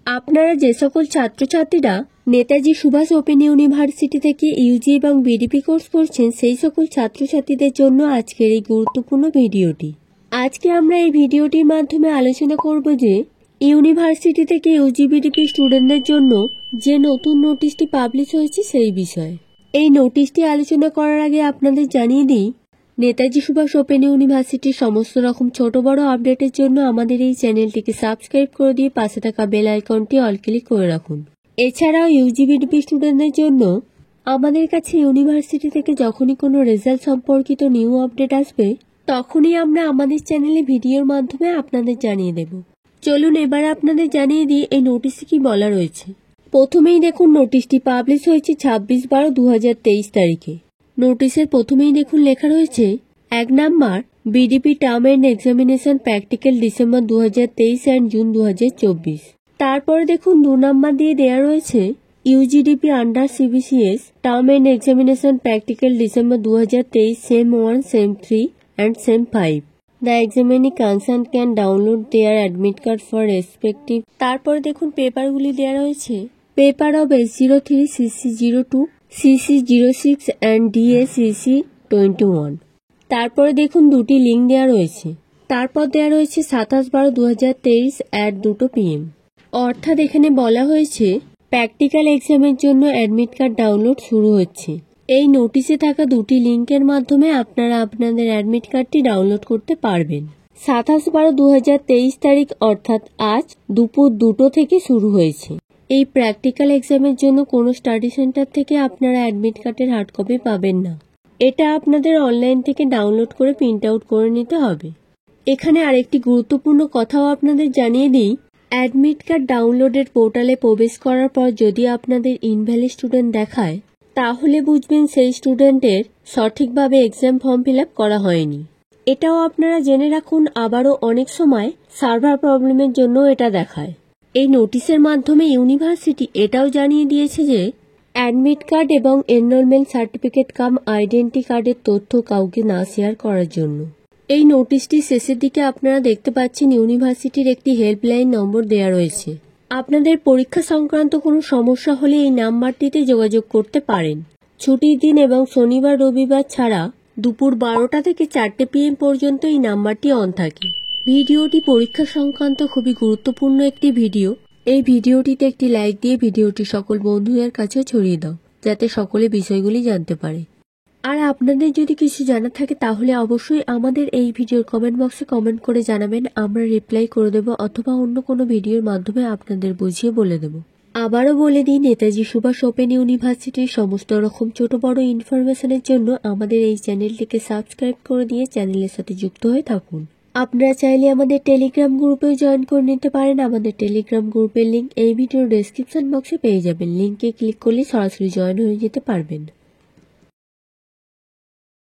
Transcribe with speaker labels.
Speaker 1: আপনারা যে সকল ছাত্রছাত্রীরা নেতাজি সুভাষ ওপেন ইউনিভার্সিটি থেকে ইউজি এবং বিডিপি কোর্স করছেন সেই সকল ছাত্রছাত্রীদের জন্য আজকের এই গুরুত্বপূর্ণ ভিডিওটি। আজকে আমরা এই ভিডিওটির মাধ্যমে আলোচনা করব যে ইউনিভার্সিটি থেকে ইউজি বিডিপি স্টুডেন্টদের জন্য যে নতুন নোটিশটি পাবলিশ হয়েছে সেই বিষয়ে। এই নোটিশটি আলোচনা করার আগে আপনাদের জানিয়ে দিই, নেতাজি সুভাষ ওপেন ইউনিভার্সিটির সমস্ত রকম ছোট বড় আপডেটের জন্য আমাদের এই চ্যানেলটিকে সাবস্ক্রাইব করে দিয়ে পাশে থাকা বেল আইকনটি অল ক্লিক করে রাখুন। এছাড়াও ইউজি বিডিপি স্টুডেন্টদের জন্য আমাদের কাছে ইউনিভার্সিটি থেকে যখনই কোনো রেজাল্ট সম্পর্কিত নিউ আপডেট আসবে তখনই আমরা আমাদের চ্যানেলে ভিডিওর মাধ্যমে আপনাদের জানিয়ে দেব। চলুন এবার আপনাদের জানিয়ে দিই এই নোটিশে কি বলা রয়েছে। প্রথমেই দেখুন নোটিশটি পাবলিশ হয়েছে 26/12/2023 তারিখে। নোটিশের প্রথমেই দেখুন লেখা রয়েছে 1 number BDP term and examination practical December 2023 and June 2024। তারপরে দেখুন 2 নাম্বার দিয়ে দেওয়া রয়েছে UGDP under CBCS term and examination practical December 2023 same 1 same 3 and same 5। The examinee concerned can download their admit card for respective। তারপরে দেখুন পেপারগুলি দেওয়া রয়েছে paper of S03, CC02, CC06 and DACC21। তারপরে দেখুন দুটি লিঙ্ক দেওয়া রয়েছে। তারপর দেওয়া রয়েছে 27/12/2023 at 2 PM। অর্থাৎ এখানে বলা হয়েছে প্র্যাকটিক্যাল এক্সামের জন্য অ্যাডমিট কার্ড ডাউনলোড শুরু হচ্ছে। এই নোটিশে থাকা দুটি লিঙ্কের মাধ্যমে আপনারা আপনাদের অ্যাডমিট কার্ডটি ডাউনলোড করতে পারবেন। 27/12/2023 তারিখ অর্থাৎ আজ দুপুর 2টো থেকে শুরু হয়েছে। এই প্র্যাকটিক্যাল এক্সামের জন্য কোনো স্টাডি সেন্টার থেকে আপনারা অ্যাডমিট কার্ডের হার্ড কপি পাবেন না। এটা আপনাদের অনলাইন থেকে ডাউনলোড করে প্রিন্ট আউট করে নিতে হবে। এখানে আরেকটি গুরুত্বপূর্ণ কথাও আপনাদের জানিয়ে দিই, অ্যাডমিট কার্ড ডাউনলোডের পোর্টালে প্রবেশ করার পর যদি আপনাদের ইনভ্যালিড স্টুডেন্ট দেখায় তাহলে বুঝবেন সেই স্টুডেন্টের সঠিকভাবে এক্সাম ফর্ম ফিল আপ করা হয়নি। এটাও আপনারা জেনে রাখুন, আবারও অনেক সময় সার্ভার প্রবলেমের জন্য এটা দেখায়। এই নোটিশের মাধ্যমে ইউনিভার্সিটি এটাও জানিয়ে দিয়েছে যে অ্যাডমিট কার্ড এবং এনরোলমেন্ট সার্টিফিকেট কাম আইডেন্টি কার্ডের তথ্য কাউকে না শেয়ার করার জন্য। এই নোটিশটির শেষের দিকে আপনারা দেখতে পাচ্ছেন ইউনিভার্সিটির একটি হেল্পলাইন নম্বর দেওয়া রয়েছে। আপনাদের পরীক্ষা সংক্রান্ত কোনো সমস্যা হলে এই নাম্বারটিতে যোগাযোগ করতে পারেন। ছুটির দিন এবং শনিবার রবিবার ছাড়া দুপুর 12টা থেকে 4টে PM পর্যন্ত এই নাম্বারটি অন থাকে। ভিডিওটি পরীক্ষা সংক্রান্ত খুবই গুরুত্বপূর্ণ একটি ভিডিও। এই ভিডিওটিতে একটি লাইক দিয়ে ভিডিওটি সকল বন্ধুদের কাছে ছড়িয়ে দাও যাতে সকলে বিষয়গুলি জানতে পারে। আর আপনাদের যদি কিছু জানা থাকে তাহলে অবশ্যই আমাদের এই ভিডিওর কমেন্ট বক্সে কমেন্ট করে জানাবেন, আমরা রিপ্লাই করে দেব অথবা অন্য কোনো ভিডিওর মাধ্যমে আপনাদের বুঝিয়ে বলে দেব। আবারও বলে দিই, নেতাজি সুভাষ ওপেন ইউনিভার্সিটির সমস্ত রকম ছোট বড় ইনফরমেশনের জন্য আমাদের এই চ্যানেলটিকে সাবস্ক্রাইব করে দিয়ে চ্যানেলের সাথে যুক্ত হয়ে থাকুন। আপনারা চাইলে আমাদের টেলিগ্রাম গ্রুপেও জয়েন করে নিতে পারেন। আমাদের টেলিগ্রাম গ্রুপের লিঙ্ক এই ভিডিওর ডেসক্রিপশন বক্সে পেয়ে যাবেন। লিঙ্কে ক্লিক করলে সরাসরি জয়েন হয়ে যেতে পারবেন।